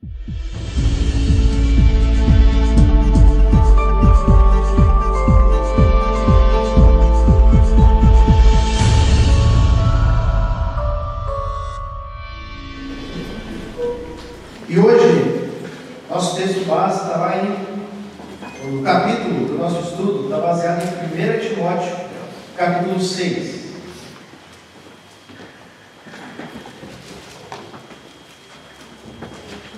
E hoje, nosso texto base está lá no capítulo do nosso estudo, está baseado em 1 Timóteo, capítulo 6.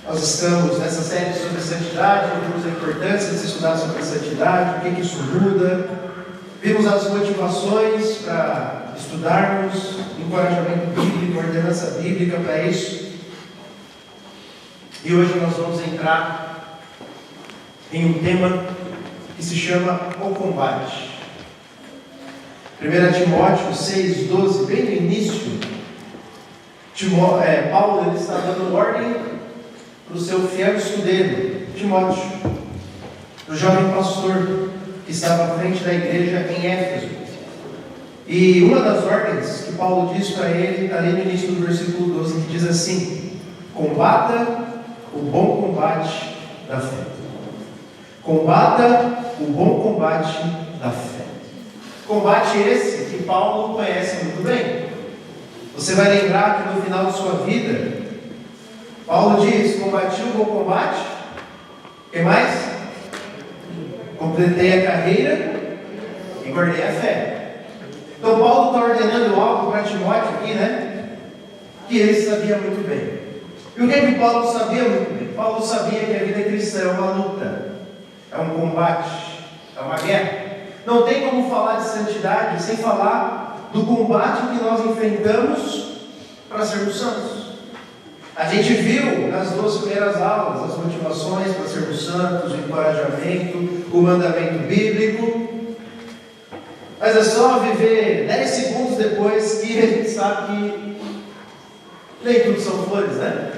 Nós estamos nessa série sobre santidade, vimos a importância de se estudar sobre a santidade, o que isso muda, vimos as motivações para estudarmos, encorajamento bíblico, ordenança bíblica para isso. E hoje nós vamos entrar em um tema que se chama o combate. 1 Timóteo 6,12, bem no início, Paulo ele está dando ordem para o seu fiel escudeiro, Timóteo, o jovem pastor que estava à frente da igreja em Éfeso. E uma das ordens que Paulo diz para ele está ali no início do versículo 12, que diz assim: combata o bom combate da fé. Combata o bom combate da fé. Combate esse que Paulo conhece muito bem. Você vai lembrar que no final de sua vida, Paulo diz: combati o bom combate. O que mais? Completei a carreira e guardei a fé. Então Paulo está ordenando algo para Timóteo aqui, né? Que ele sabia muito bem. E o que Paulo sabia muito bem? Paulo sabia que a vida cristã é uma luta, é um combate, é uma guerra. Não tem como falar de santidade sem falar do combate que nós enfrentamos para sermos santos. A gente viu nas duas primeiras aulas as motivações para sermos santos, o encorajamento, o mandamento bíblico. Mas é só viver 10 segundos depois que a gente sabe que nem tudo são flores, né?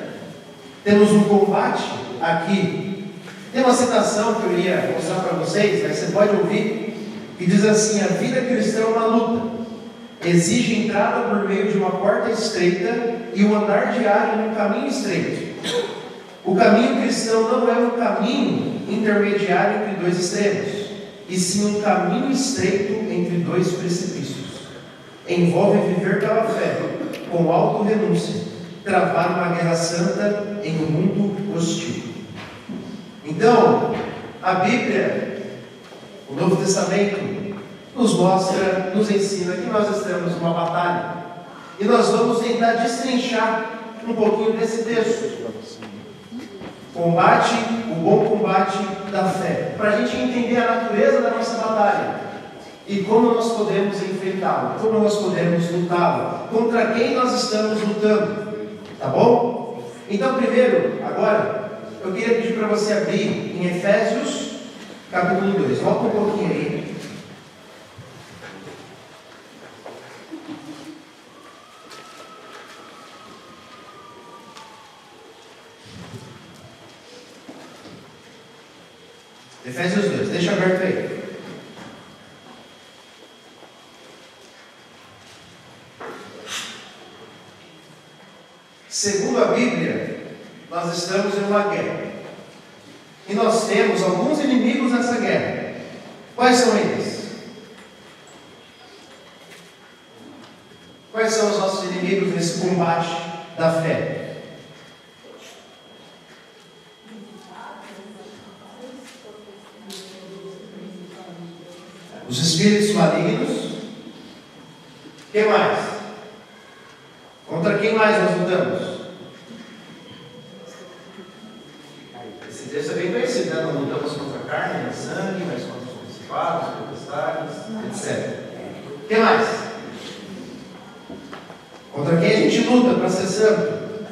Temos um combate aqui. Tem uma citação que eu ia mostrar para vocês, né? Você pode ouvir, que diz assim: a vida cristã é uma luta, exige entrada por meio de uma porta estreita e um andar diário num caminho estreito. O caminho cristão não é um caminho intermediário entre dois extremos, e sim um caminho estreito entre dois precipícios. Envolve viver pela fé, com auto-renúncia, travar uma guerra santa em um mundo hostil. Então, a Bíblia, o Novo Testamento, nos mostra, nos ensina que nós estamos numa batalha. E nós vamos tentar destrinchar um pouquinho desse texto. Combate, o bom combate da fé. Para a gente entender a natureza da nossa batalha. E como nós podemos enfrentá-la, como nós podemos lutá-la, contra quem nós estamos lutando. Tá bom? Então, primeiro, agora, eu queria pedir para você abrir em Efésios, capítulo 2. Volta um pouquinho aí. Efésios 2, deixa aberto aí. Segundo a Bíblia, nós estamos em uma guerra. E nós temos alguns inimigos nessa guerra. Quais são eles? Quais são os nossos inimigos nesse combate da fé? Os espíritos malignos. O que mais? Contra quem mais nós lutamos? Esse texto é bem conhecido, né? Não lutamos contra a carne e sangue, mas contra os principados, potestades, etc. O que mais? Contra quem a gente luta para ser santo?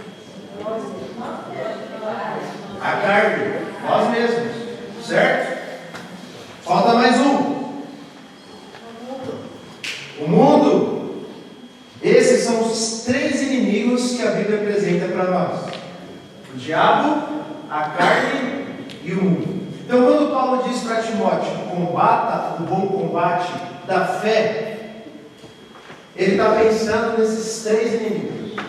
A carne, nós mesmos, certo? Falta mais um. O mundo. Esses são os 3 inimigos que a Bíblia apresenta para nós: o diabo, a carne e o mundo. Então, quando Paulo diz para Timóteo: combata o bom combate da fé, ele está pensando nesses 3 inimigos.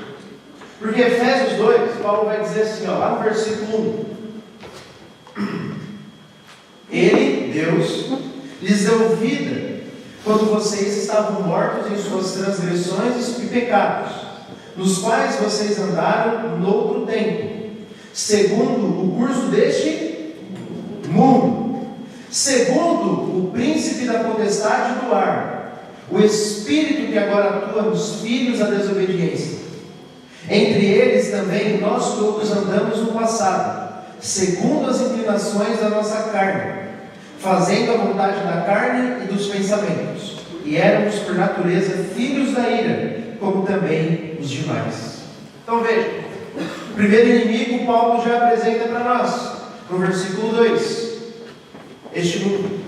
Porque Efésios 2, Paulo vai dizer assim, lá no versículo 1. Ele, Deus, lhes deu vida quando vocês estavam mortos em suas transgressões e pecados, nos quais vocês andaram noutro tempo, segundo o curso deste mundo, segundo o príncipe da potestade do ar, o espírito que agora atua nos filhos da desobediência. Entre eles também nós todos andamos no passado, segundo as inclinações da nossa carne, fazendo a vontade da carne e dos pensamentos, e éramos por natureza filhos da ira, como também os demais. Então veja, o primeiro inimigo Paulo já apresenta para nós, no versículo 2, este mundo.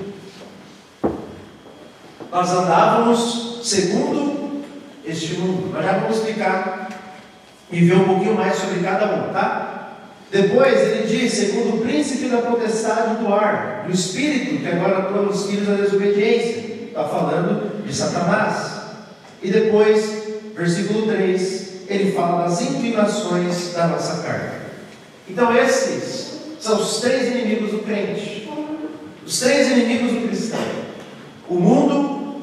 Nós andávamos segundo este mundo. Nós já vamos explicar e ver um pouquinho mais sobre cada um, tá? Depois ele diz, segundo o príncipe da potestade do ar, do espírito que agora atua nos filhos da desobediência. Está falando de Satanás. E depois, versículo 3, ele fala das inclinações da nossa carne. Então esses são os três inimigos do crente. Os três inimigos do cristão: o mundo,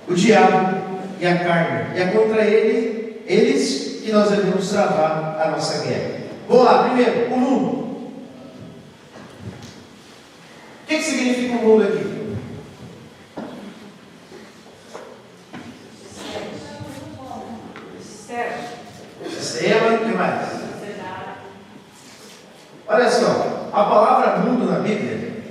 o diabo e a carne. E é contra eles que nós devemos travar a nossa guerra. Vamos lá, primeiro, o mundo. O que significa o mundo aqui? Sistema, o que mais? Olha só, a palavra mundo na Bíblia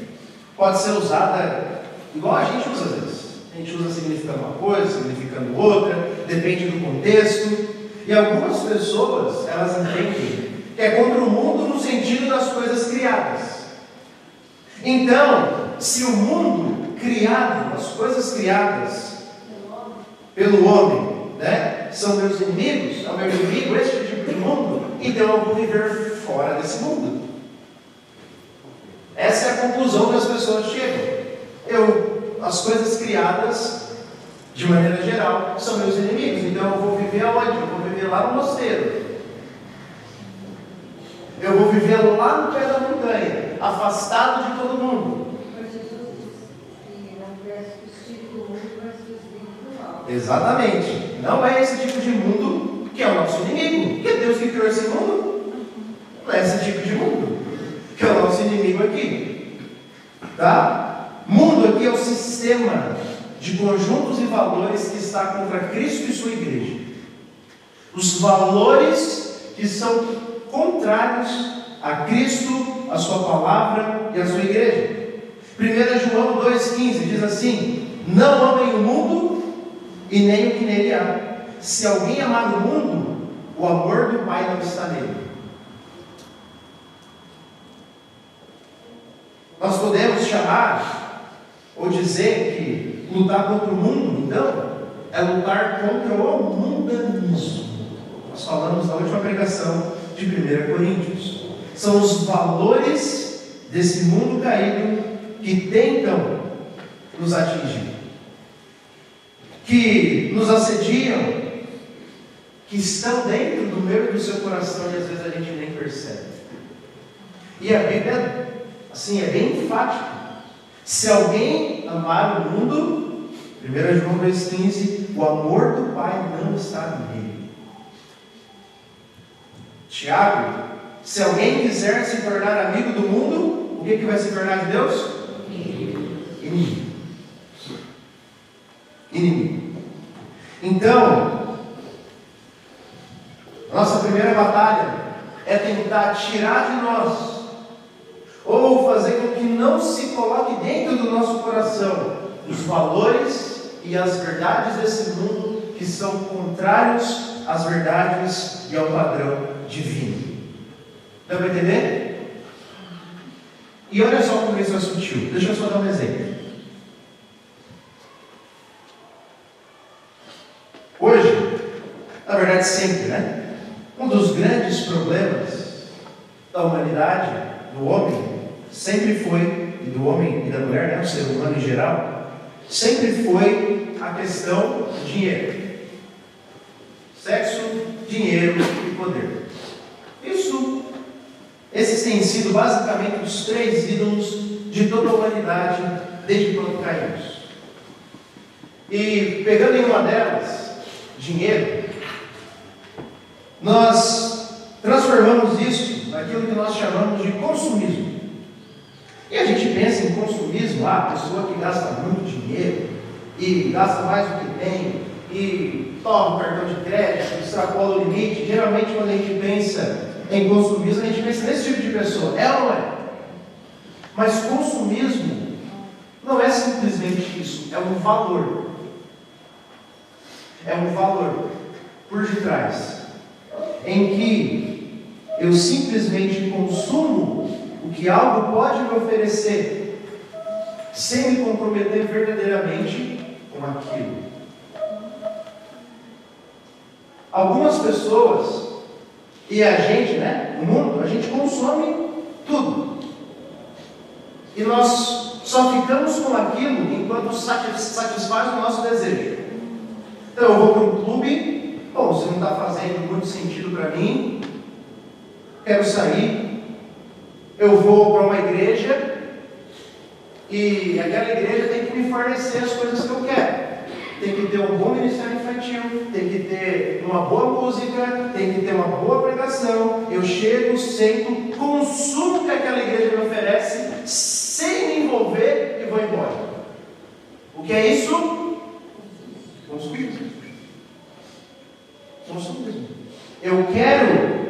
pode ser usada igual a gente usa às vezes. A gente usa significando uma coisa, significando outra, depende do contexto. E algumas pessoas, elas entendem que é contra o mundo no sentido das coisas criadas. Então, se o mundo criado, as coisas criadas pelo homem, são meus inimigos, é o meu inimigo, esse tipo de mundo, então eu vou viver fora desse mundo. Essa é a conclusão que as pessoas chegam. As coisas criadas, de maneira geral, são meus inimigos, então eu vou viver aonde? Eu vou viver lá no mosteiro. Eu vou viver lá no pé da montanha, afastado de todo mundo. Exatamente. Não é esse tipo de mundo que é o nosso inimigo. Porque Deus que criou esse mundo. Não é esse tipo de mundo que é o nosso inimigo aqui. Tá? Mundo aqui é o sistema de conjuntos e valores que está contra Cristo e sua igreja. Os valores que são contrários a Cristo, a sua palavra e a sua igreja. 1 João 2,15 diz assim: não amem o mundo e nem o que nele há. Se alguém amar o mundo, o amor do Pai não está nele. Nós podemos chamar ou dizer que lutar contra o mundo, então, é lutar contra o mundanismo. Nós falamos na última pregação de 1 Coríntios. São os valores desse mundo caído que tentam nos atingir, que nos assediam, que estão dentro do meu e do seu coração e às vezes a gente nem percebe. E a Bíblia, assim, é bem enfática. Se alguém amar o mundo, 1 João 2,15, o amor do Pai não está nele. Tiago, se alguém quiser se tornar amigo do mundo, o que vai se tornar de Deus? Inimigo. Inimigo. Então, nossa primeira batalha é tentar tirar de nós, ou fazer com que não se coloque dentro do nosso coração, os valores e as verdades desse mundo que são contrários às verdades e ao padrão divino. Dá para entender? E olha só como isso é sutil. Deixa eu só dar um exemplo. Hoje, na verdade sempre, um dos grandes problemas da humanidade, do homem, sempre foi, e do homem e da mulher, o ser humano em geral, sempre foi a questão do dinheiro. Sexo, dinheiro e poder. poder. Esses têm sido basicamente os 3 ídolos de toda a humanidade desde quando caímos. E pegando em uma delas, dinheiro, nós transformamos isso naquilo que nós chamamos de consumismo. E a gente pensa em consumismo, a pessoa que gasta muito dinheiro e gasta mais do que tem e toma o cartão de crédito, extrapola o limite. Geralmente quando a gente pensa em consumismo, a gente pensa nesse tipo de pessoa. É ou não é? Mas consumismo não é simplesmente isso, é um valor. É um valor por detrás, em que eu simplesmente consumo o que algo pode me oferecer, sem me comprometer verdadeiramente com aquilo. Algumas pessoas, e a gente, o mundo, a gente consome tudo. E nós só ficamos com aquilo enquanto satisfaz o nosso desejo. Então eu vou para um clube, se não está fazendo muito sentido para mim, quero sair. Eu vou para uma igreja, e aquela igreja tem que me fornecer as coisas que eu quero. Tem que ter um bom ministério infantil, tem que ter uma boa música, tem que ter uma boa pregação. Eu chego, sento, consumo o que aquela igreja me oferece, sem me envolver e vou embora. O que é isso? Consumismo. Consumismo. Eu quero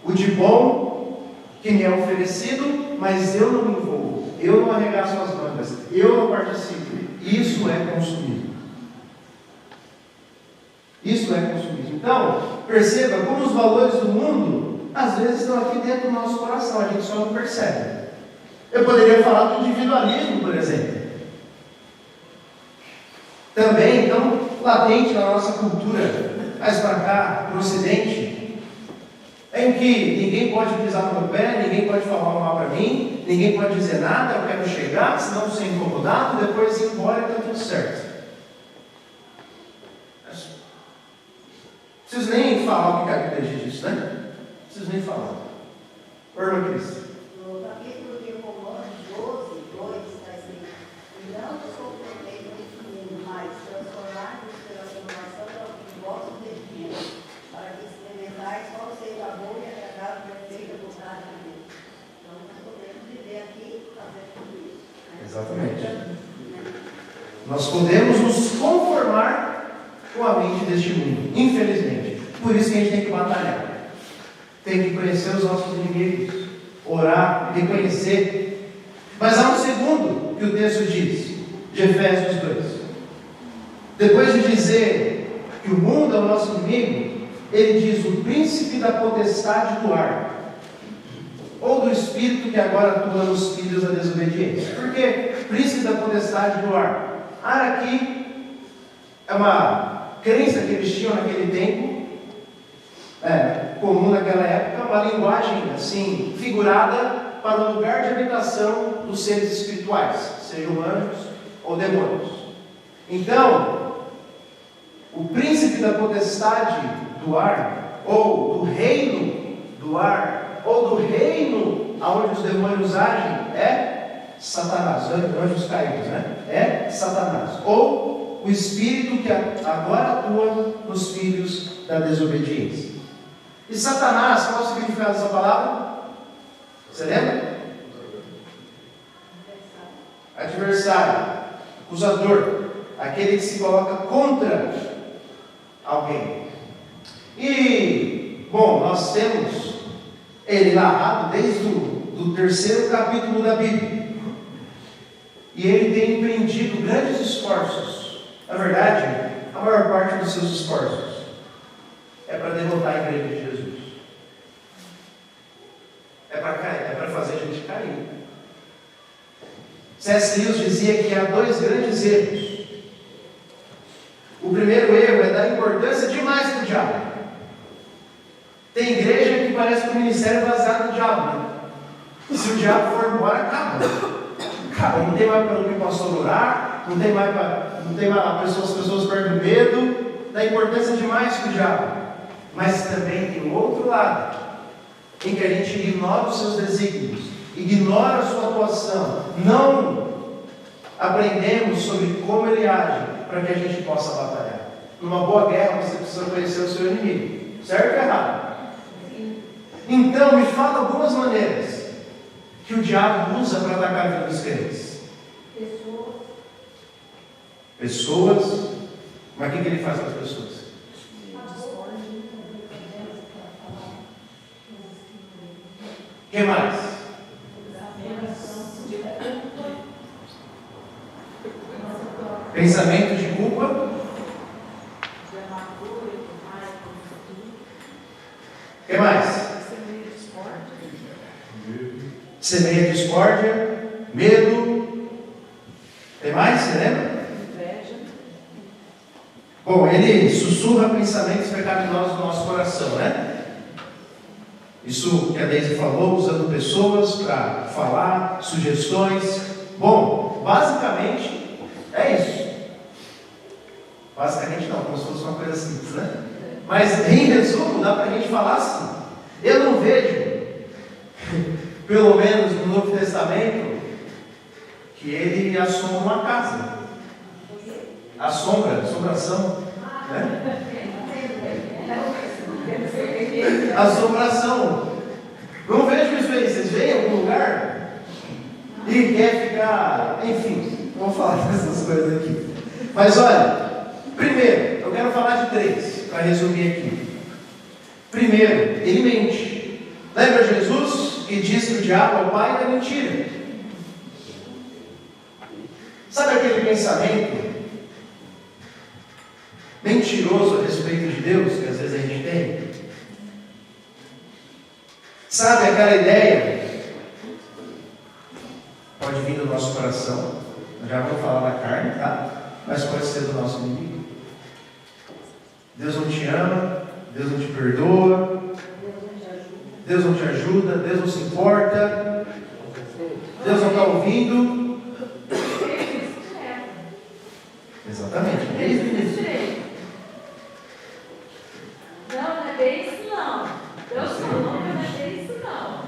o de bom que me é oferecido, mas eu não me envolvo, eu não arregaço as mangas, eu não participo. Isso é consumismo. Isso é consumismo. Então, perceba como os valores do mundo, às vezes, estão aqui dentro do nosso coração, a gente só não percebe. Eu poderia falar do individualismo, por exemplo. Também, então, latente na nossa cultura, mais para cá, para o Ocidente, em que ninguém pode pisar no meu pé, ninguém pode falar mal para mim, ninguém pode dizer nada, eu quero chegar, senão ser incomodado, depois ir embora e está tudo certo. Não preciso nem falar o que a Bíblia diz disso, né? Não preciso nem falar. Irmã Cris. No capítulo de Romanos 12, 2, está escrito: não vos conformeis neste mundo, mas transformai-vos pela renovação do vosso entendimento, para que experimentais qual seja a boa e agradável e perfeita vontade de Deus. Então, nós podemos viver aqui fazendo tudo isso. Exatamente. Nós podemos nos conformar com a mente deste mundo, infelizmente. Por isso que a gente tem que batalhar. Tem que conhecer os nossos inimigos, orar, reconhecer. Mas há um segundo que o texto diz, de Efésios 2. Depois de dizer que o mundo é o nosso inimigo, ele diz o príncipe da potestade do ar, ou do espírito que agora atua nos filhos da desobediência. Por quê? Príncipe da potestade do ar. Ar aqui é uma crença que eles tinham naquele tempo, comum naquela época, uma linguagem assim, figurada para o lugar de habitação dos seres espirituais, sejam anjos ou demônios. Então, o príncipe da potestade do ar, ou do reino do ar, ou do reino aonde os demônios agem, é Satanás, anjos caídos, é Satanás, ou o espírito que agora atua nos filhos da desobediência. E Satanás, qual é o significado dessa palavra? Você lembra? Adversário, acusador, aquele que se coloca contra alguém. E, bom, nós temos ele narrado desde o terceiro capítulo da Bíblia. E ele tem empreendido grandes esforços. Na verdade, a maior parte dos seus esforços é para derrotar a igreja de Jesus. É para fazer a gente cair. C.S. Lewis dizia que há 2 grandes erros. O primeiro erro é dar importância demais para o diabo. Tem igreja que parece que o ministério é baseado no diabo, Se o diabo for embora, acaba. Não tem mais para o pastor orar, não tem mais as pessoas perdem medo, dá importância demais para o diabo. Mas também tem o outro lado, em que a gente ignora os seus desígnios, ignora a sua atuação, não aprendemos sobre como ele age, para que a gente possa batalhar. Numa boa guerra, você precisa conhecer o seu inimigo, certo ou errado? Então, me fala algumas maneiras que o diabo usa para atacar a vida dos crentes. Pessoas. Mas o que ele faz com as pessoas? O que mais? Pensamento de culpa. O que mais? Semeia discórdia, medo. Tem mais? Você lembra? Bom, ele sussurra pensamentos pecaminosos no nosso coração, né? Isso que a Deise falou, usando pessoas para falar, sugestões. Bom, basicamente é isso. Basicamente não, como se fosse uma coisa simples, né? Mas em resumo, dá para a gente falar assim. Eu não vejo, pelo menos no Novo Testamento, que ele assombra uma casa. Assombração, né? Assombração. Não vejo isso aí. Vocês veem em algum lugar e quer ficar, enfim, vamos falar dessas coisas aqui. Mas olha, primeiro, eu quero falar de 3, para resumir aqui. Primeiro, ele mente. Lembra Jesus que disse que o diabo é o pai da mentira? Sabe aquele pensamento mentiroso a respeito de Deus que às vezes a gente tem? Sabe aquela ideia? Pode vir do nosso coração, eu já vou falar da carne, tá? Mas pode ser do nosso inimigo. Deus não te ama, Deus não te perdoa, Deus não te ajuda, Deus não se importa, Deus não está ouvindo. Exatamente, desde o início. Não é isso não. Eu sou louca, não é isso não.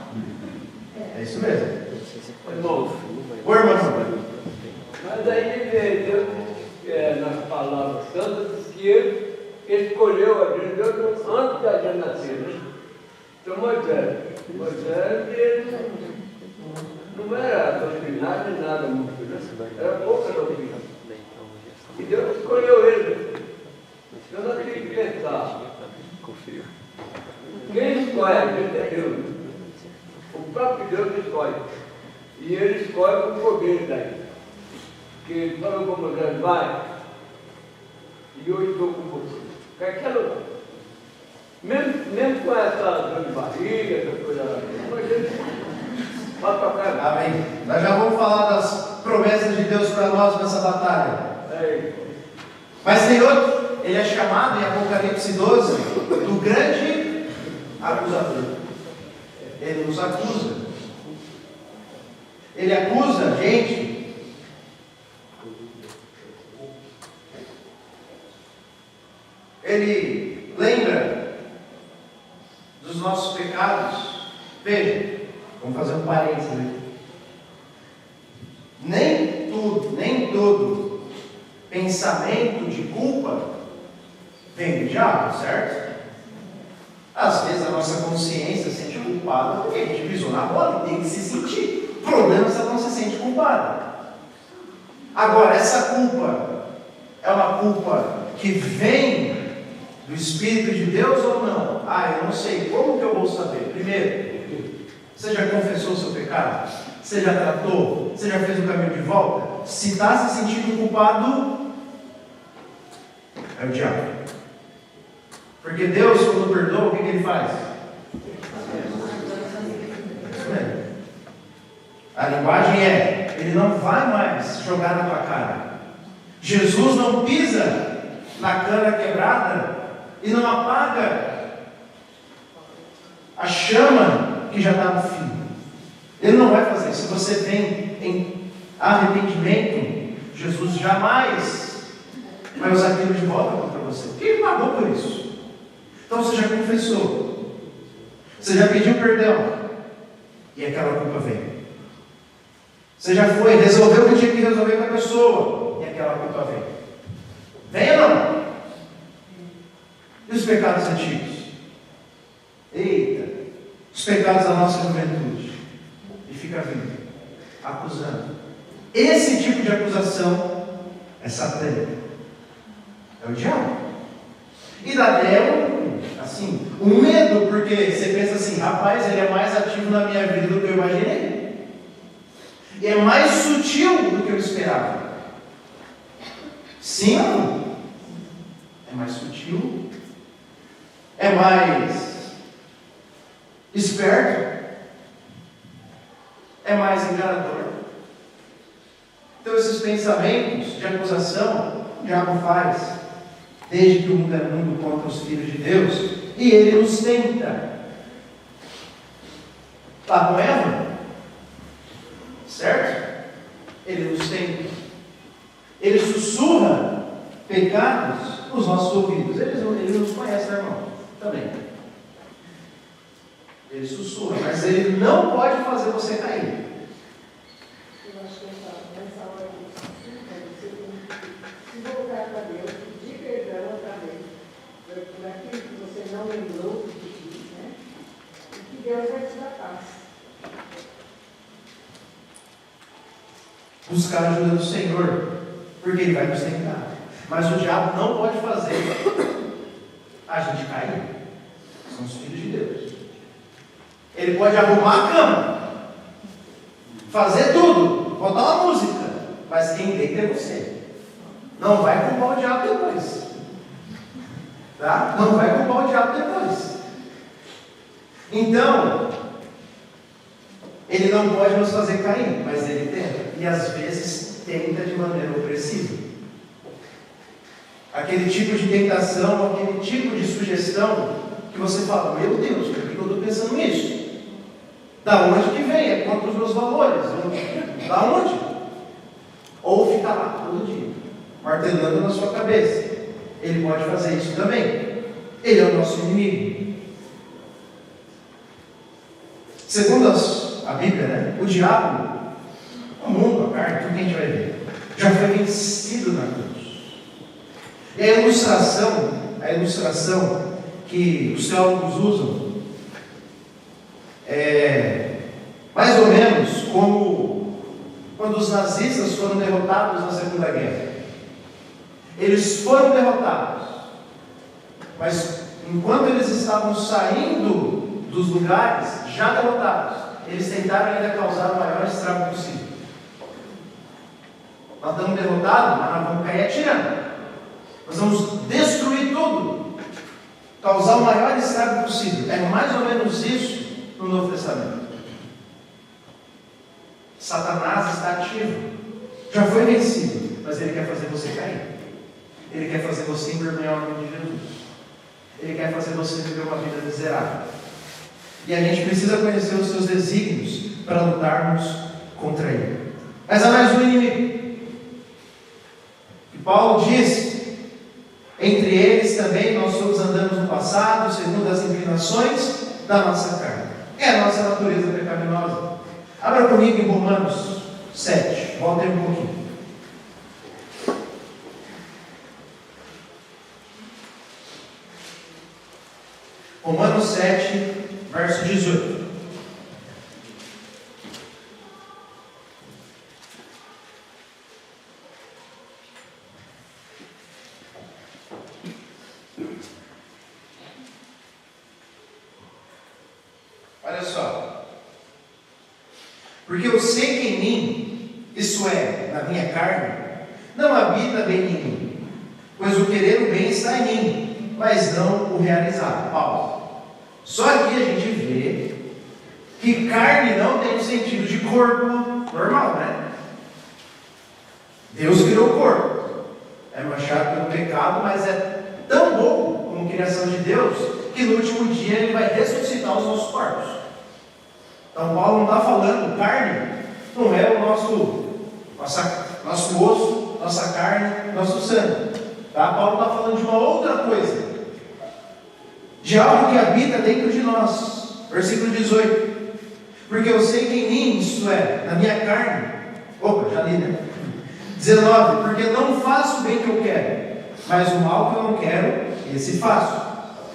É isso mesmo. Irmão, Oi, irmão. mas aí Deus, nas palavras santas, diz que ele escolheu a gente antes da gente nascer, né? Então Moisés, ele não era doutrinário nem nada muito, né? Era pouca doutrina. E Deus escolheu ele. Então nós temos que pensar. Quem escolhe a gente é Deus. O próprio Deus escolhe. E ele escolhe com poder daí. Porque ele falou com Moisés, vai, e eu estou com você. Qualquer lugar. Mesmo com essa dor de barriga, essa coisa, Moisés vai tocar. Amém. Nós já vamos falar das promessas de Deus para nós nessa batalha. Mas tem outro, ele é chamado em Apocalipse 12 do grande acusador. Ele nos acusa. Ele acusa a gente ele lembra dos nossos pecados. Veja, vamos fazer um parênteses aqui. Nem todo pensamento de culpa vem do diabo, certo? Às vezes a nossa consciência se sente culpada porque a gente pisou na bola e tem que se sentir. O problema é se ela não se sente culpada. Agora, essa culpa é uma culpa que vem do Espírito de Deus ou não? Eu não sei. Como que eu vou saber? Primeiro, você já confessou o seu pecado? Você já tratou? Você já fez o caminho de volta? Se está se sentindo culpado, é o diabo. Porque Deus, quando perdoa, o que ele faz? Isso mesmo. A linguagem é, ele não vai mais jogar na tua cara. Jesus não pisa na cana quebrada e não apaga a chama que já está no fim. Ele não vai fazer isso. Se você vem em arrependimento, Jesus jamais vai usar aquilo de volta contra você. Porque ele pagou por isso. Então você já confessou, você já pediu perdão, e aquela culpa vem. Você já foi, resolveu o que tinha que resolver com a pessoa, e aquela culpa vem. Vem ou não? E os pecados antigos? Eita, os pecados da nossa juventude. E fica vindo, acusando. Esse tipo de acusação é satânica. É o diabo. E dá até um medo, porque você pensa assim, rapaz, ele é mais ativo na minha vida do que eu imaginei. E é mais sutil do que eu esperava. Sim ou não? É mais sutil. É mais esperto. É mais enganador. Então esses pensamentos de acusação, o diabo faz desde que o mundo é mundo contra os filhos de Deus, e ele nos tenta. Lá com Eva, certo? Ele nos tenta. Ele sussurra pecados nos nossos ouvidos. Ele nos conhece, né, irmão? Também. Ele sussurra, mas ele não pode fazer você cair. Eu acho que nessa hora que você tem que se voltar para Deus, pedir perdão outra vez, por aquilo que você não lembrou que disse, né? E que Deus vai te dar paz. Buscar a ajuda do Senhor, porque Ele vai nos tentar. Mas o diabo não pode fazer a gente cair. São os filhos de Deus. Ele pode arrumar a cama, fazer tudo, botar uma música, mas quem deita é você. Não vai culpar o diabo depois. Tá? Não vai culpar o diabo depois. Então, ele não pode nos fazer cair, mas ele tenta. E às vezes tenta de maneira opressiva. Aquele tipo de tentação, aquele tipo de sugestão que você fala, meu Deus, por que eu estou pensando nisso? Da onde que vem? É contra os meus valores. Da onde? Ou fica lá todo dia, martelando na sua cabeça. Ele pode fazer isso também. Ele é o nosso inimigo. Segundo a Bíblia, né? O diabo, o mundo, a carne, tudo que a gente vai ver, já foi vencido na cruz. E a ilustração que os teólogos usam é mais ou menos como quando os nazistas foram derrotados na Segunda Guerra. Eles foram derrotados, mas enquanto eles estavam saindo dos lugares já derrotados, eles tentaram ainda causar o maior estrago possível. Nós estamos derrotados, mas nós vamos cair atirando. Nós vamos destruir tudo, causar o maior estrago possível. É mais ou menos isso no Novo Testamento. Satanás está ativo, já foi vencido, mas ele quer fazer você cair. Ele quer fazer você envergonhar o nome de Jesus. Ele quer fazer você viver uma vida miserável. E a gente precisa conhecer os seus desígnios para lutarmos contra ele. Mas há mais um inimigo. E Paulo diz: entre eles também nós todos andamos no passado, segundo as inclinações da nossa carne. É a nossa natureza pecaminosa. Abra comigo em Romanos 7. Volta aí um pouquinho. Romanos 7, verso 18. Olha só. Porque eu sei que em mim, isso é, na minha carne, não habita bem em mim, pois o querer o bem está em mim, mas não o realizar. Paulo. Só aqui a gente vê que carne não tem o sentido de corpo normal, né? Deus criou o corpo. É manchado pelo pecado, mas é tão bom como criação de Deus, que no último dia Ele vai ressuscitar os nossos corpos. Então Paulo não está falando, carne não é o nosso osso, nossa carne, nosso sangue. Tá? Paulo está falando de uma outra coisa. de algo que habita dentro de nós. Versículo 18. Porque eu sei que em mim, isto é, na minha carne, opa, já li, né? 19. Porque não faço o bem que eu quero, mas o mal que eu não quero, esse faço.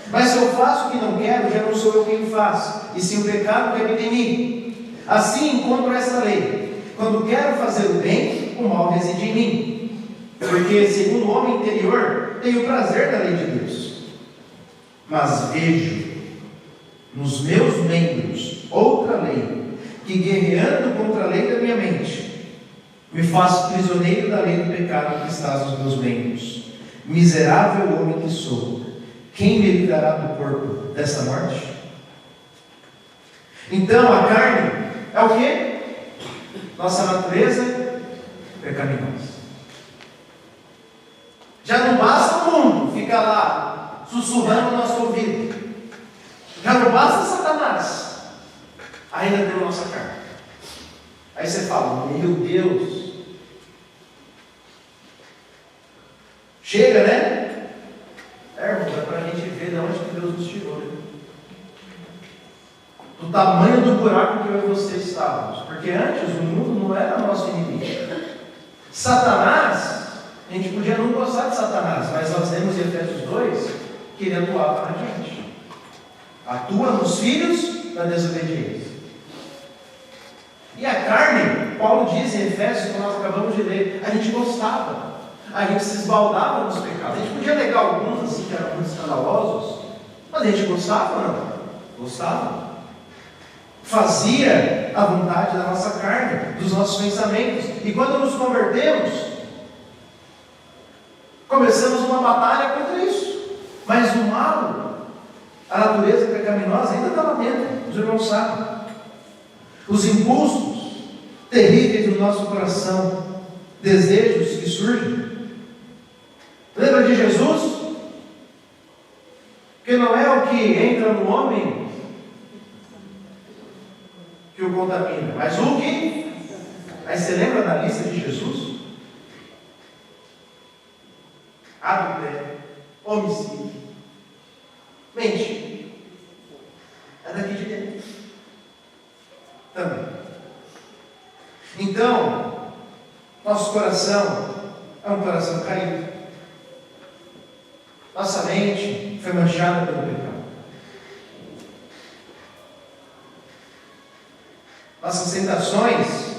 Mas se eu faço o que não quero, já não sou eu quem faz, e sim o pecado que habita em mim. Assim encontro essa lei: quando quero fazer o bem, o mal reside em mim. Porque, segundo o homem interior, tenho prazer da lei de Deus. Mas vejo nos meus membros outra lei, que guerreando contra a lei da minha mente, me faço prisioneiro da lei do pecado que está nos meus membros. Miserável homem que sou, quem me livrará do corpo desta morte? Então a carne é o quê? Nossa natureza pecaminosa. Já não basta o mundo ficar lá sussurrando no nosso ouvido. Já não basta Satanás. Ainda tem a nossa carne. Aí você fala, meu Deus. Chega, né? Irmãos, é para a gente ver de onde que Deus nos tirou. Né? Do tamanho do buraco que eu e você estávamos. Porque antes o mundo não era nosso inimigo. Satanás, a gente podia não gostar de Satanás, mas nós lemos em Efésios 2 que ele atuava na gente. Atua nos filhos da desobediência. E a carne, Paulo diz em Efésios, que nós acabamos de ler, a gente gostava, a gente se esbaldava nos pecados. A gente podia negar alguns assim que eram muito escandalosos, mas a gente gostava ou não? Gostava. Fazia a vontade da nossa carne, dos nossos pensamentos. E quando nos convertemos, começamos uma batalha contra isso. Mas o mal, a natureza pecaminosa ainda está lá dentro, os irmãos sabem. Os impulsos terríveis do nosso coração, desejos que surgem. Lembra de Jesus? Que não é o que entra no homem que o contamina, mas o que? Aí você lembra da lista de Jesus? Adultério, homicídio, mentira. É daqui de dentro também. Então, nosso coração é um coração caído. Nossa mente foi manchada pelo pecado. Nossas tentações,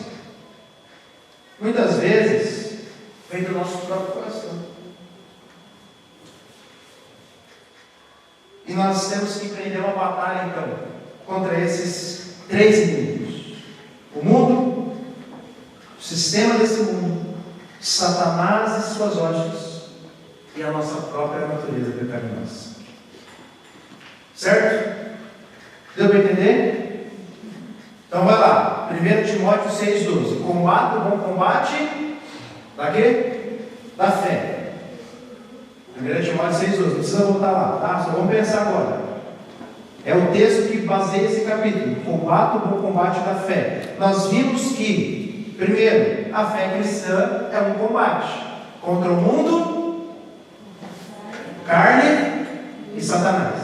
muitas vezes, vêm do nosso próprio coração. E nós temos que empreender uma batalha, então, contra esses três inimigos: o mundo, o sistema desse mundo, Satanás e suas hostes, e a nossa própria natureza pecaminosa. Certo? Deu para entender? Então vai lá, 1 Timóteo 6,12. Combata o bom combate da quê? Da fé. 1 Timóteo 6,12. Não precisa voltar lá, tá? Só vamos pensar agora. É o texto que baseia esse capítulo. Combata o bom combate da fé. Nós vimos que, primeiro, a fé cristã é um combate contra o mundo, carne e Satanás.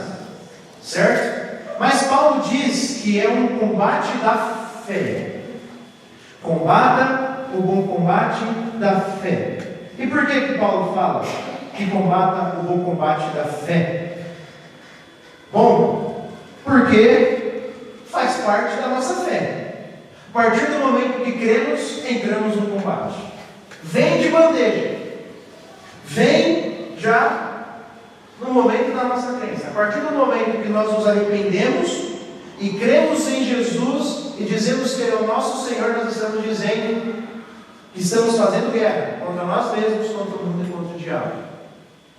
Certo? Mas Paulo diz que é um combate da fé. Combata o bom combate da fé. E por que Paulo fala que combata o bom combate da fé? Bom, porque faz parte da nossa fé. A partir do momento que cremos, entramos no combate. Vem de bandeja. Vem já no momento da nossa crença. A partir do momento que nós nos arrependemos e cremos em Jesus e dizemos que Ele é o nosso Senhor, nós estamos dizendo que estamos fazendo guerra contra nós mesmos, contra o mundo e contra o diabo.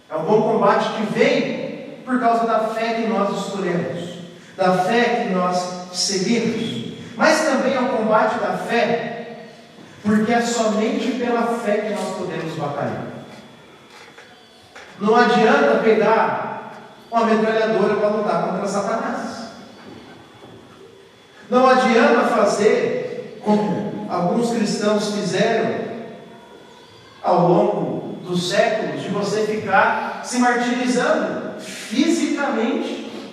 É um bom combate que vem por causa da fé que nós escolhemos, da fé que nós seguimos. Mas também é um combate da fé, porque é somente pela fé que nós podemos batalhar. Não adianta pegar uma metralhadora para lutar contra Satanás. Não adianta fazer como alguns cristãos fizeram ao longo dos séculos, de você ficar se martirizando fisicamente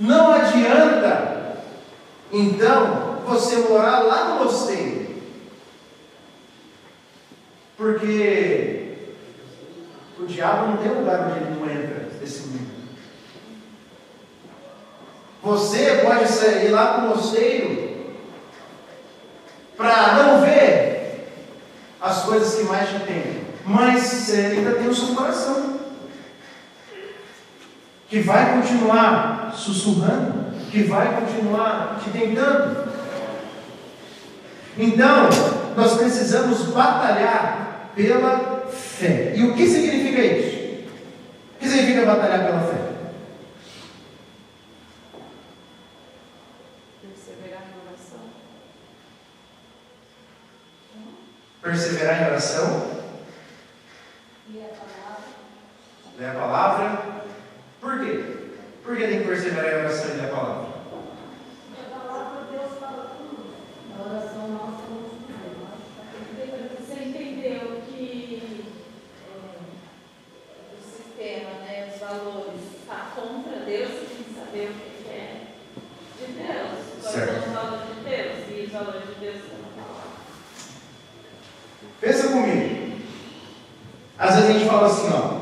Não adianta, então, você morar lá no mosteiro, porque o diabo não tem lugar onde ele não entra nesse mundo. Você pode ir lá para o mosteiro para não ver as coisas que mais te tem, mas você ainda tem o seu coração, que vai continuar sussurrando, que vai continuar te tentando. Então, nós precisamos batalhar pela fé. E o que significa isso? O que significa batalhar pela fé? Perseverar em oração. Perseverar em oração. Ler a palavra. Por quê? Por que tem que perseverar em oração e ler a palavra? Porque a palavra de Deus fala tudo. A oração nossa não se Você entendeu que o sistema, né, os valores, está contra Deus, você tem que saber o que é de Deus. Quais Certo. são os valores de Deus e os valores de Deus estão na palavra. Pensa comigo. Às vezes a gente fala assim, ó.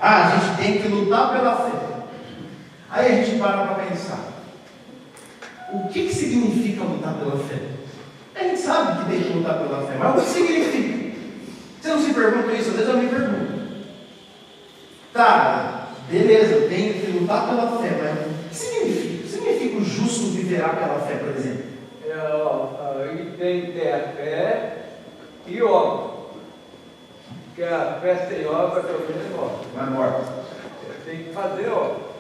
A gente tem que lutar pela fé. Aí a gente para pensar. O que significa lutar pela fé? A gente sabe que tem que lutar pela fé, mas o que significa? Você não se pergunta isso? Às vezes eu me pergunto. Tá, beleza, eu tenho que lutar pela fé, mas o que significa? O que significa o justo viverá pela fé, por exemplo? Aí tem que ter a fé e obra. Porque a fé sem obra também é obra. Vai morta. Tem que fazer obra.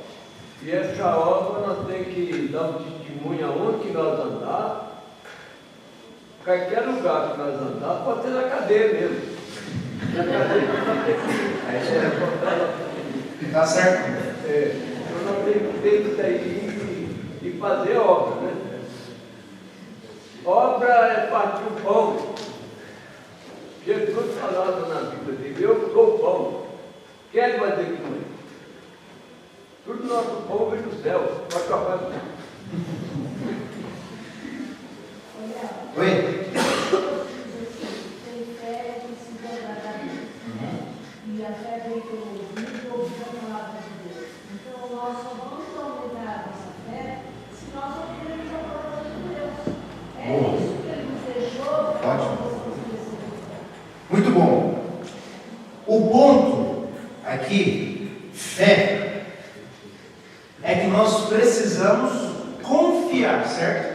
E essa obra nós temos que dar um testemunho aonde que nós andar. Qualquer lugar que nós andar, pode ser na cadeia mesmo. Na cadeia Tá certo? então nós temos que ter isso aí e fazer obra, né? Obra é partir o pão. Jesus falava na Bíblia dele, eu sou o pão. Quem é que vai ter que comer? Tudo nosso pão vem do céu. Pode tocar. Oi? tem fé que se agradar a Deus. E a fé vem pelo ouvido e ouvir a palavra de Deus. Então nós só vamos aumentar a nossa fé se nós ouvirmos a palavra de Deus. É Boa. isso que ele nos deixou para nós Ótimo. possamos crescer em fé. Muito bom. O ponto aqui, fé, é que nós precisamos confiar, certo?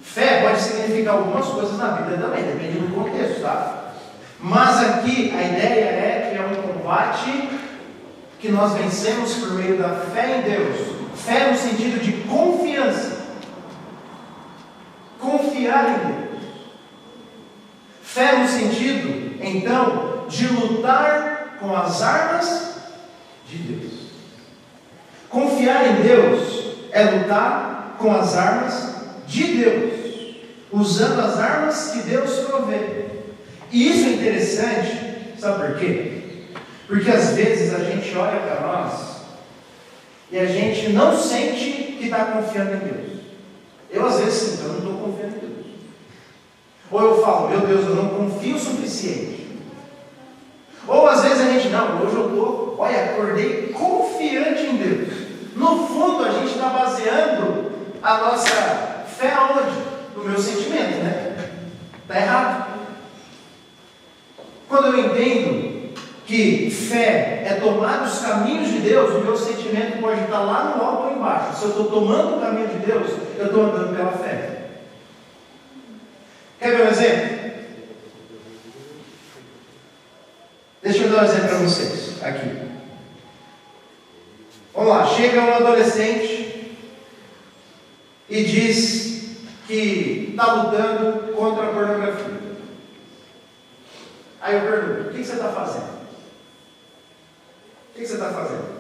Fé pode significar algumas coisas na vida também, depende do contexto, tá? Mas aqui a ideia é que é um combate que nós vencemos por meio da fé em Deus. Fé no sentido de confiança. Confiar em Deus. Fé no sentido, então, de lutar com as armas de Deus. Confiar em Deus é lutar com as armas de Deus, usando as armas que Deus provê. E isso é interessante, sabe por quê? Porque às vezes a gente olha para nós e a gente não sente que está confiando em Deus. Eu às vezes sinto, eu não estou confiando em Deus. Ou eu falo, meu Deus, eu não confio o suficiente. Ou às vezes a gente, não, hoje eu estou, olha, acordei confiante em Deus. No fundo a gente está baseando a nossa fé aonde? No meu sentimento, né? Está errado. Quando eu entendo que fé é tomar os caminhos de Deus, o meu sentimento pode estar lá no alto ou embaixo. Se eu estou tomando o caminho de Deus, eu estou andando pela fé. Quer ver um exemplo? Deixa eu dar um exemplo para vocês, aqui. Vamos lá, chega um adolescente e diz que está lutando contra a pornografia. Aí eu pergunto, o que você está fazendo? O que você está fazendo?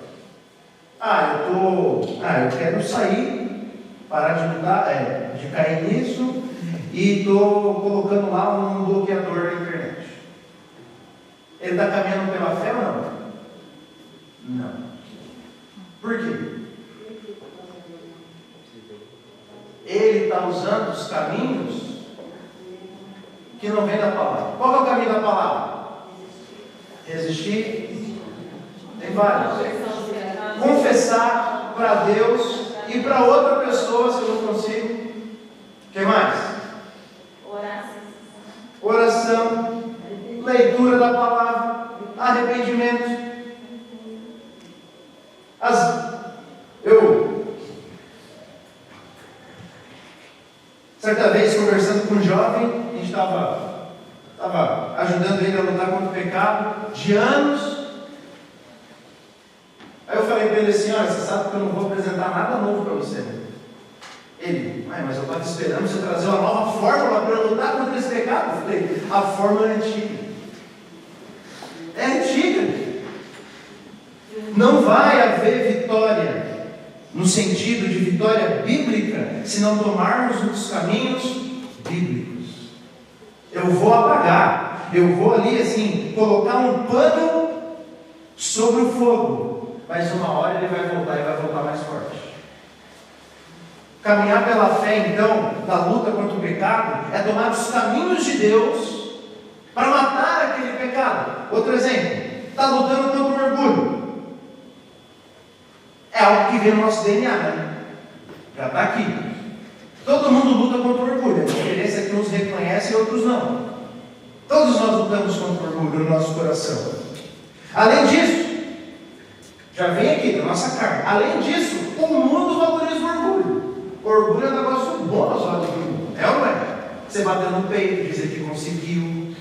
Eu quero sair, parar de mudar, de cair nisso, e estou colocando lá um bloqueador na internet. Ele está caminhando pela fé ou não? Não. Por quê? ele está usando os caminhos que não vem da palavra. Qual é o caminho da palavra? Resistir. Tem vários. Confessar para Deus e para outra pessoa se eu não consigo. O que mais? Oração. Leitura da palavra. Arrependimento. Certa vez, conversando com um jovem, a gente estava ajudando ele a lutar contra o pecado de anos. Aí eu falei para ele assim: olha, você sabe que eu não vou apresentar nada novo para você. Ele: mas eu estava esperando você trazer uma nova fórmula para eu lutar contra esse pecado. Eu falei: a fórmula é antiga. É antiga. Não vai haver vitória no sentido de vitória bíblica se não tomarmos os caminhos bíblicos. Eu vou apagar, eu vou ali assim, colocar um pano sobre o fogo, mas uma hora ele vai voltar e vai voltar mais forte. Caminhar pela fé, então, da luta contra o pecado, é tomar os caminhos de Deus para matar aquele pecado. Outro exemplo: está lutando contra o orgulho. É algo que vem no nosso DNA, né? Já está aqui. Todo mundo luta contra o orgulho. A diferença é que uns reconhecem e outros não. Todos nós lutamos contra o orgulho no nosso coração. Além disso, já vem aqui da nossa carne. Além disso, o mundo valoriza o orgulho. O orgulho é um negócio bom aos olhos do mundo. É ou não é? Você bater no peito, dizer que conseguiu,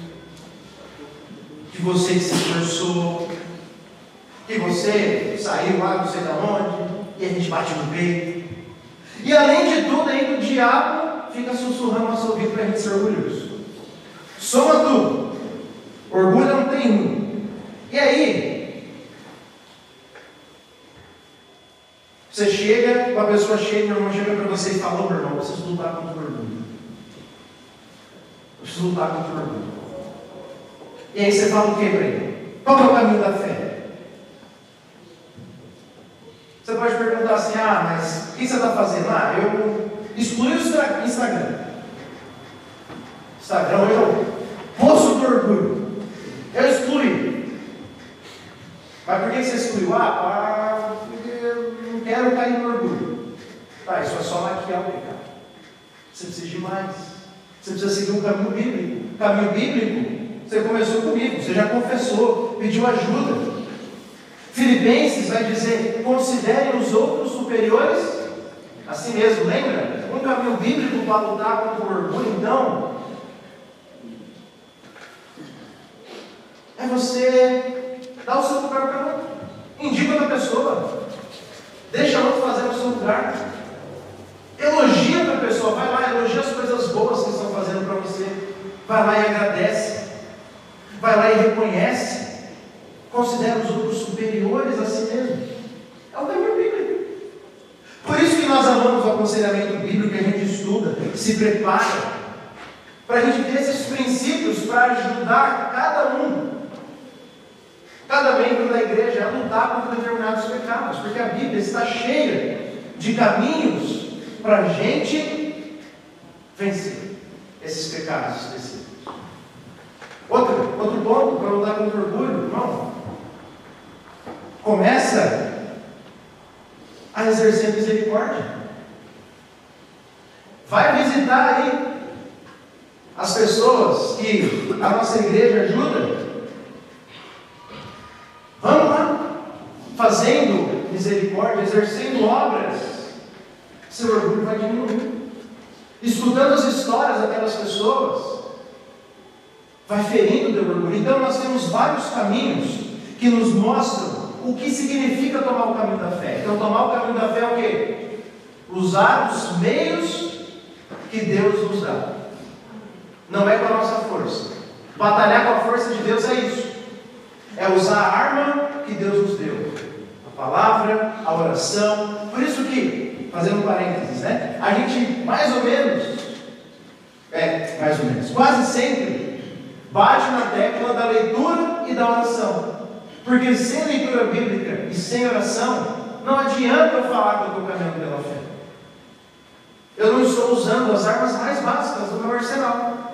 que você se esforçou, que você saiu lá não sei de onde, e a gente bate no peito. E além de tudo, ainda o diabo fica sussurrando no nosso ouvido para a gente ser orgulhoso. Soma tudo. Orgulho não tem um. E aí, você chega, uma pessoa chega, meu irmão chega para você e fala: meu irmão, eu preciso lutar contra o orgulho. Eu preciso lutar contra o orgulho. E aí você fala o que para ele? Qual é o caminho da fé? Você pode perguntar assim: mas o que você está fazendo? Eu excluí o Instagram. Instagram eu poço do orgulho. Eu excluí. Mas por que você excluiu? Porque eu não quero cair no orgulho. Tá, isso é só maquiar o pecado. Você precisa de mais. Você precisa seguir um caminho bíblico. O caminho bíblico, você começou comigo, você já confessou, pediu ajuda. Filipenses vai dizer: considerem os outros superiores a si mesmo. Lembra? Um caminho bíblico para lutar contra o orgulho, então, é você dar o seu lugar para outro. Indica outra pessoa. Deixa outro fazer o seu lugar. Elogia outra pessoa. Vai lá, elogia as coisas boas que estão fazendo para você. Vai lá e agradece. Vai lá e reconhece. Considera os outros superiores a si mesmo. É o caminho bíblico. Por isso que nós amamos o aconselhamento bíblico, que a gente estuda, se prepara, para a gente ter esses princípios para ajudar cada membro da igreja a lutar contra determinados pecados, porque a Bíblia está cheia de caminhos para a gente vencer esses pecados específicos. Outro ponto para lutar contra o orgulho, irmão: começa a exercer misericórdia. Vai visitar aí as pessoas que a nossa igreja ajuda. Vamos lá, fazendo misericórdia, exercendo obras. Seu orgulho vai diminuir. Escutando as histórias daquelas pessoas, vai ferindo o teu orgulho. Então nós temos vários caminhos que nos mostram o que significa tomar o caminho da fé. Então tomar o caminho da fé é o quê? Usar os meios que Deus nos dá. Não é com a nossa força. Batalhar com a força de Deus é isso. É usar a arma que Deus nos deu. A palavra, a oração. Por isso que, fazendo um parênteses, né? A gente mais ou menos, quase sempre bate na tecla da leitura e da oração. Porque sem leitura bíblica e sem oração, não adianta eu falar que eu estou caminhando pela fé. eu não estou usando as armas mais básicas do meu arsenal.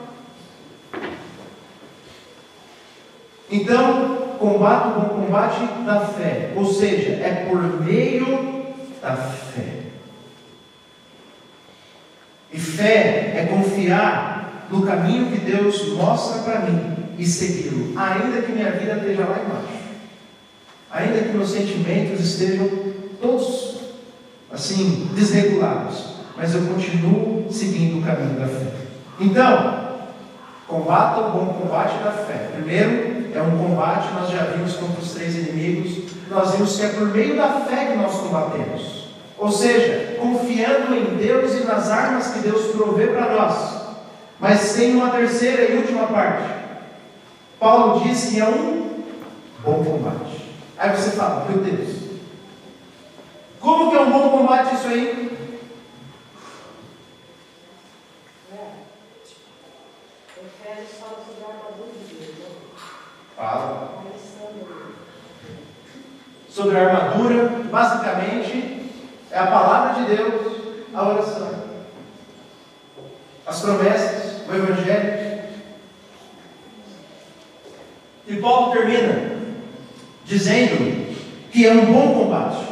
Então, combate o bom combate da fé, ou seja, é por meio da fé. E fé é confiar no caminho que Deus mostra para mim e segui-lo, ainda que minha vida esteja lá embaixo, ainda que meus sentimentos estejam todos assim desregulados, mas eu continuo seguindo o caminho da fé. Então, combata o bom combate da fé. Primeiro, é um combate, nós já vimos contra os 3 inimigos, nós vimos que é por meio da fé que nós combatemos. Ou seja, confiando em Deus e nas armas que Deus provê para nós. Mas tem uma terceira e última parte. Paulo diz que é um bom combate. Aí você fala, meu Deus, como que é um bom combate isso aí? Efésios fala sobre a armadura de Deus. Fala. Sobre a armadura, basicamente, é a palavra de Deus, a oração, as promessas, o Evangelho. E Paulo termina dizendo que é um bom combate.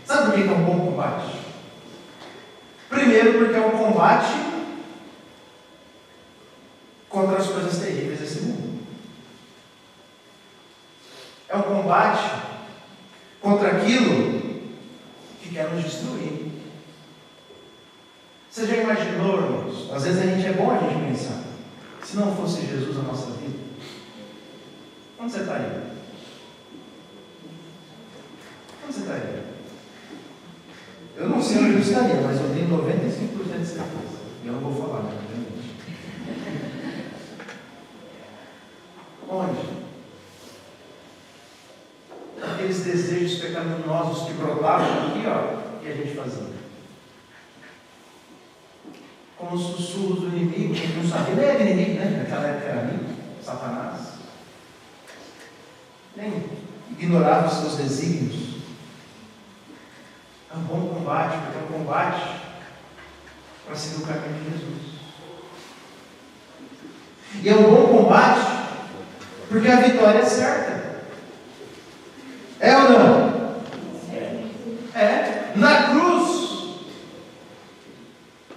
Sabe por que é um bom combate? Primeiro, porque é um combate contra as coisas terríveis desse mundo. É um combate contra aquilo que quer nos destruir. Você já imaginou, irmãos? Às vezes é bom a gente pensar, se não fosse Jesus na nossa vida, onde você estaria? Onde você estaria? Eu não sei onde eu estaria, mas eu tenho 95% de certeza. E eu não vou falar, né? Onde? Aqueles desejos pecaminosos que brotavam aqui, ó, que a gente fazia. Como os sussurros do inimigo, que não sabia, nem era inimigo, né? Naquela época era amigo, Satanás. Nem ignorava os seus desígnios. É um bom combate, porque é um combate para seguir o caminho de Jesus. E é um bom combate porque a vitória é certa. É ou não? É. Na cruz,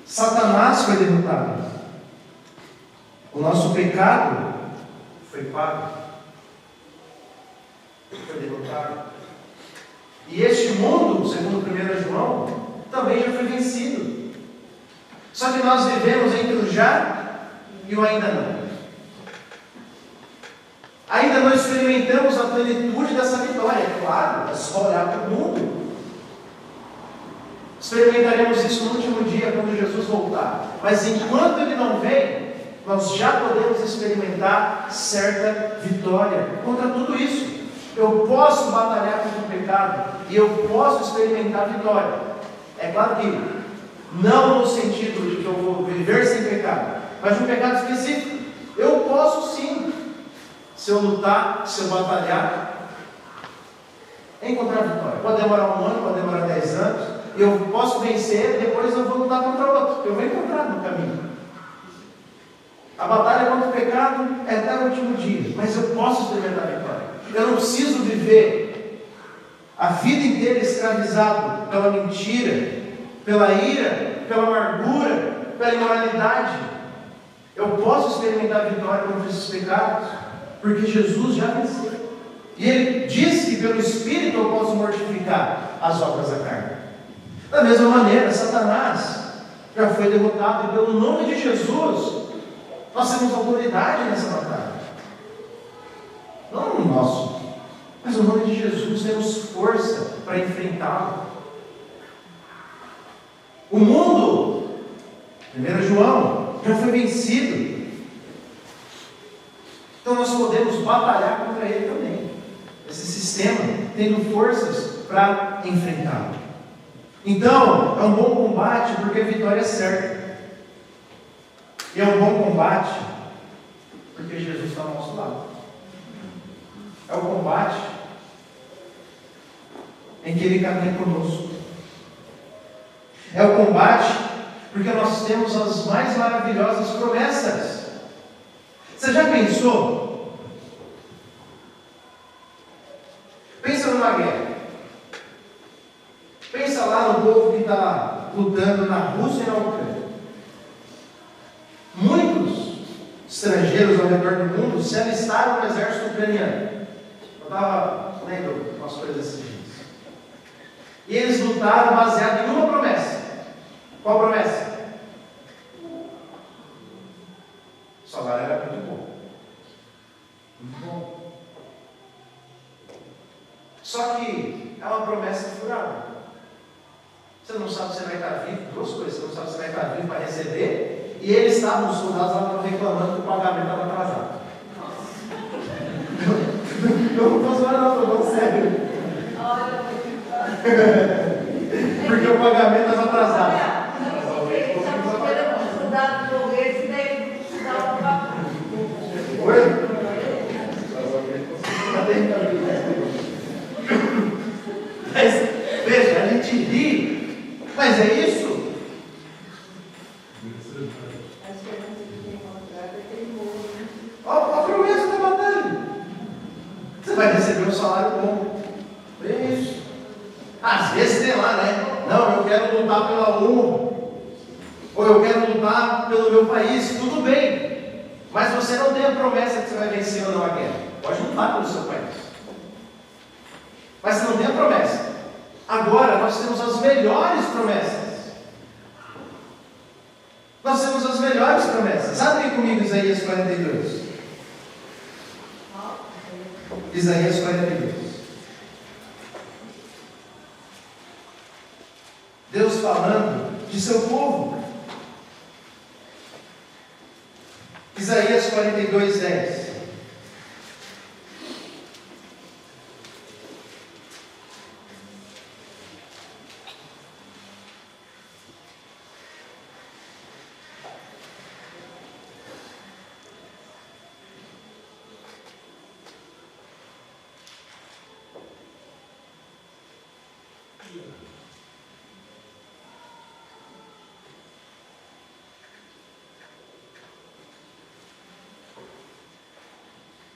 Satanás foi derrotado. O nosso pecado foi pago. Foi derrotado. E este mundo, segundo 1 João, também já foi vencido. Só que nós vivemos entre o já e o ainda não. Ainda não experimentamos a plenitude dessa vitória, é claro, é só olhar para o mundo. Experimentaremos isso no último dia, quando Jesus voltar. Mas enquanto Ele não vem, nós já podemos experimentar certa vitória contra tudo isso. Eu posso batalhar contra o pecado e eu posso experimentar vitória. É claro que não no sentido de que eu vou viver sem pecado, mas um pecado específico. Eu posso sim, se eu lutar, se eu batalhar, encontrar vitória. Pode demorar 1 ano, pode demorar 10 anos, e eu posso vencer, depois eu vou lutar contra outro, que eu vou encontrar no caminho. A batalha contra o pecado é até o último dia, mas eu posso experimentar a vitória. Eu não preciso viver a vida inteira escravizado pela mentira, pela ira, pela amargura, pela imoralidade. Eu posso experimentar a vitória contra esses pecados, porque Jesus já venceu. E Ele diz que pelo Espírito eu posso mortificar as obras da carne. Da mesma maneira, Satanás já foi derrotado, e pelo nome de Jesus, nós temos autoridade nessa batalha. Não no nosso, mas no nome de Jesus temos força para enfrentá-lo. O mundo, 1 João, já foi vencido. Então nós podemos batalhar contra ele também. Esse sistema tendo forças para enfrentá-lo. Então, é um bom combate porque a vitória é certa. E é um bom combate porque Jesus está ao nosso lado. É um combate em que Ele caminha conosco. É o combate, porque nós temos as mais maravilhosas promessas. Você já pensou? Pensa numa guerra. Pensa lá no povo que está lutando na Rússia e na Ucrânia. Muitos estrangeiros ao redor do mundo se alistaram no exército ucraniano. Eu estava lendo umas coisas esses dias. E eles lutaram baseado em uma promessa. Qual promessa? O salário era muito bom. Muito bom. Só que é uma promessa furada. Você não sabe se você vai estar vivo. Duas coisas. Você não sabe se você vai estar vivo para receber. E eles estavam, os soldados estavam reclamando que o pagamento estava atrasado. Eu não estou zoando, não, estou falando sério. Porque o pagamento estava atrasado. Oi? Mas, veja, a gente ri, mas é isso? Olha a promessa da batalha. Você vai receber um salário bom. É isso. Às vezes tem lá, né? Não, eu quero lutar pela ONU. Ou eu quero lutar pelo meu país. Tudo bem. Mas você não tem a promessa que você vai vencer ou não a guerra. Pode lutar pelo seu país. Mas você não tem a promessa. Agora nós temos as melhores promessas. Nós temos as melhores promessas. Abre comigo Isaías 42. Isaías 42. Deus falando de seu povo. Isaías 42, 10.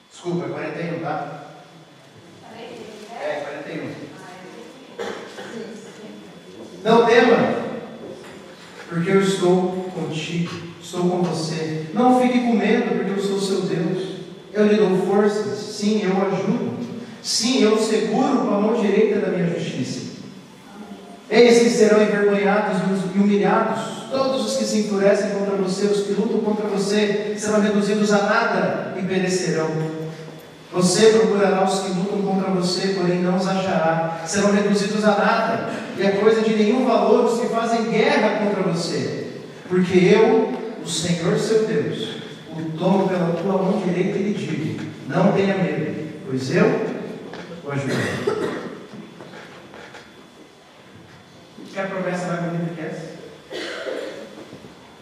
Desculpa, é 41, tá? É, 41. Não tema, porque eu estou contigo, estou com você. Não fique com medo, porque eu sou seu Deus. Eu lhe dou forças, sim, eu ajudo. Sim, eu seguro com a mão direita da minha justiça. Eis que serão envergonhados e humilhados todos os que se enfurecem contra você, os que lutam contra você, serão reduzidos a nada e perecerão. Você procurará os que lutam contra você, porém não os achará. Serão reduzidos a nada, e é coisa de nenhum valor os que fazem guerra contra você. Porque eu, o Senhor seu Deus, o tomo pela tua mão direita e lhe digo: não tenha medo, pois eu o ajudarei. Que a promessa mais bonita que essa?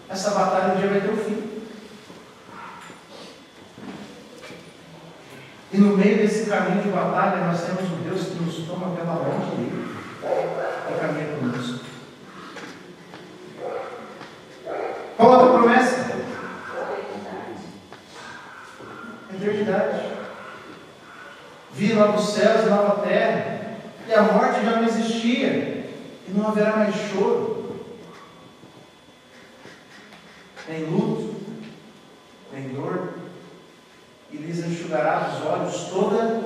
Essa batalha um dia vai ter um fim. E no meio desse caminho de batalha, nós temos um Deus que nos toma pela mão direita e caminha conosco. Qual a outra promessa? Eternidade. Vi novos céus e nova terra, e a morte já não existia, e não haverá mais choro, nem luto, nem dor, e lhes enxugará dos olhos toda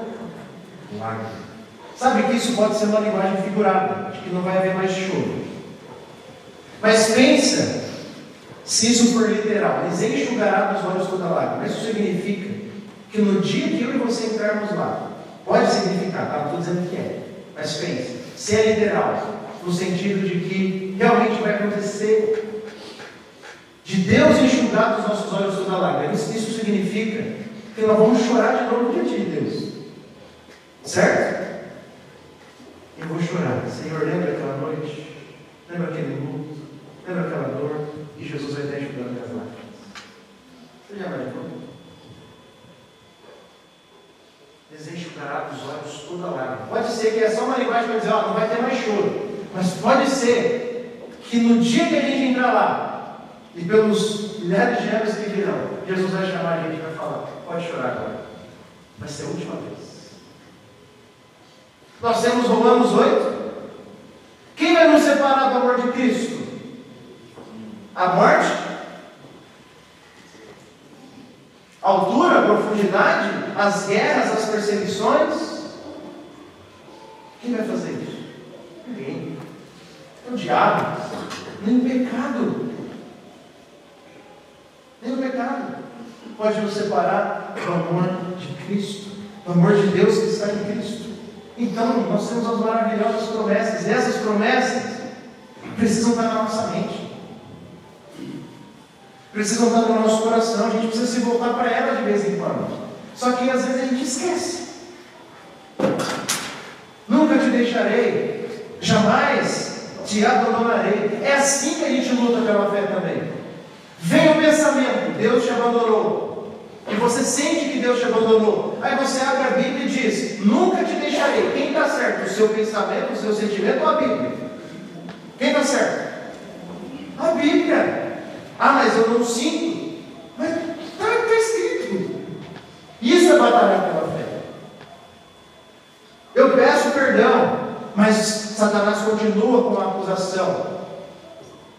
lágrima. Sabe que isso pode ser uma linguagem figurada, de que não vai haver mais choro. Mas pensa, se isso for literal, lhes enxugará dos olhos toda lágrima. Isso significa que no dia que eu e você entrarmos lá, pode significar, tá? Não estou dizendo que é, mas pensa, se é literal, no sentido de que realmente vai acontecer, de Deus enxugar dos nossos olhos toda lágrima, isso significa que nós vamos chorar de novo no dia de Deus, certo? Eu vou chorar. Senhor, lembra aquela noite? Lembra aquele luto? Lembra aquela dor? E Jesus vai estar enxugando minhas lágrimas. Você já imaginou? Eles enxugará dos olhos toda lágrima. Pode ser que é só uma linguagem para dizer, não vai ter mais choro. Mas pode ser que no dia que a gente entrar lá, e pelos milhares de anos que virão, Jesus vai chamar a gente e vai falar: pode chorar agora, vai ser a última vez. Nós temos Romanos 8. Quem vai nos separar do amor de Cristo? A morte? A altura, a profundidade, as guerras, as perseguições? Quem vai fazer isso? Ninguém. É o diabo. Nem o pecado. Nem o pecado pode nos separar do amor de Cristo, do amor de Deus que está em Cristo. Então, nós temos as maravilhosas promessas, e essas promessas precisam estar na nossa mente, precisam estar no nosso coração. A gente precisa se voltar para ela de vez em quando. Só que às vezes a gente esquece. Nunca te deixarei, jamais te abandonarei. É assim que a gente luta pela fé também. Vem o pensamento: Deus te abandonou. E você sente que Deus te abandonou. Aí você abre a Bíblia e diz: nunca te deixarei. Quem está certo? O seu pensamento, o seu sentimento ou a Bíblia? Quem está certo? A Bíblia. Ah, mas eu não sinto. Mas está escrito. Isso é batalhar pela fé. Eu peço perdão, mas Satanás continua com a acusação.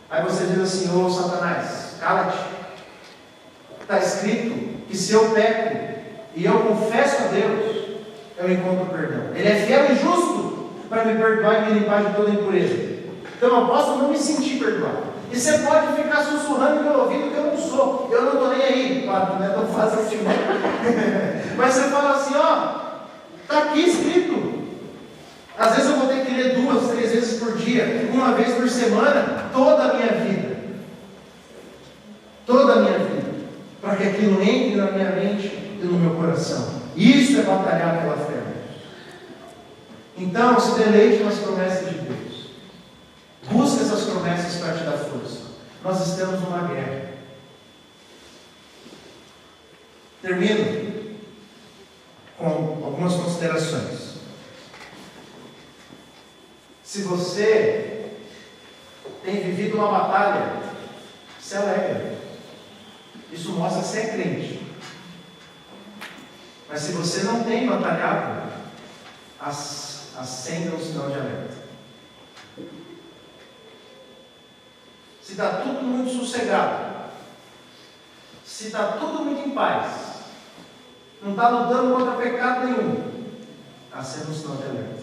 Aí você diz assim: ô Satanás, cala-te. Está escrito que se eu peco e eu confesso a Deus, eu encontro perdão. Ele é fiel e justo para me perdoar e me limpar de toda impureza. Então eu posso não me sentir perdoado. E você pode ficar sussurrando no meu ouvido que eu não sou. Eu não estou nem aí. Claro, não é tão fácil assim, né? Mas você fala assim: ó, está aqui escrito. Às vezes eu vou ter que ler 2, 3 vezes por dia, uma vez por semana, toda a minha vida. Toda a minha vida. Para que aquilo entre na minha mente e no meu coração. Isso é batalhar pela fé. Então, se deleite nas promessas de Deus. Busque essas promessas para te dar força. Nós estamos numa guerra. Termino com algumas considerações. Se você tem vivido uma batalha, se alegra. Isso mostra que você é crente. Mas se você não tem batalhado, acenda um sinal de alerta. Se está tudo muito sossegado, se está tudo muito em paz, não está lutando contra pecado nenhum, acenda um sinal de alerta.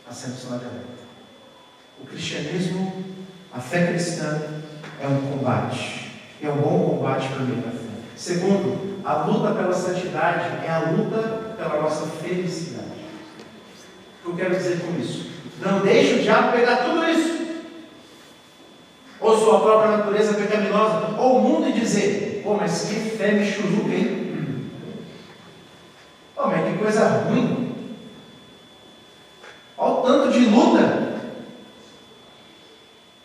Acenda um sinal de alerta. O cristianismo, a fé cristã, é um combate. É um bom combate para mim na fé. Segundo, a luta pela santidade é a luta pela nossa felicidade. O que eu quero dizer com isso? Não deixe o diabo pegar tudo isso, ou sua própria natureza pecaminosa, ou o mundo, e dizer: pô, mas que fé michuruca, hein? Pô, mas que coisa ruim. Olha o tanto de luta.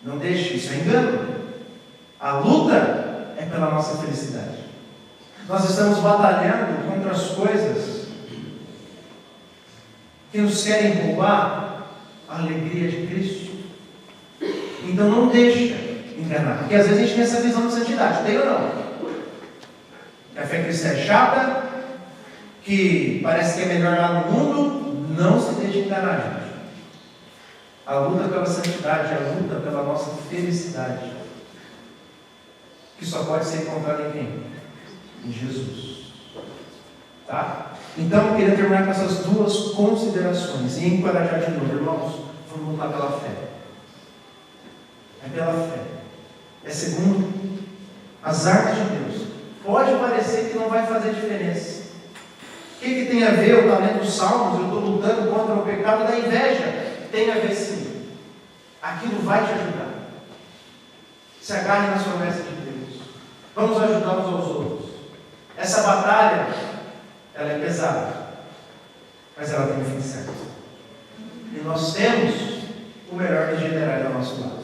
Não deixe, isso é engano. A luta é pela nossa felicidade. Nós estamos batalhando contra as coisas que nos querem roubar a alegria de Cristo. Então não deixa enganar. Porque às vezes a gente tem essa visão de santidade. Tem ou não? Que a fé cristã é chata, que parece que é melhor lá no mundo. Não se deixe enganar, gente. A luta pela santidade é a luta pela nossa felicidade, que só pode ser encontrada em quem? Em Jesus. Tá? Então eu queria terminar com essas duas considerações e encorajar de novo, irmãos. Vamos lutar pela fé. É pela fé. É segundo as armas de Deus. Pode parecer que não vai fazer diferença. O que tem a ver o talento dos salmos? Eu estou lutando contra o pecado da inveja. Tem a ver sim. Aquilo vai te ajudar. Se agarre nas promessas de Deus. Vamos ajudar uns aos outros. Essa batalha, ela é pesada, mas ela tem um fim certo. E nós temos o melhor dos generais ao nosso lado.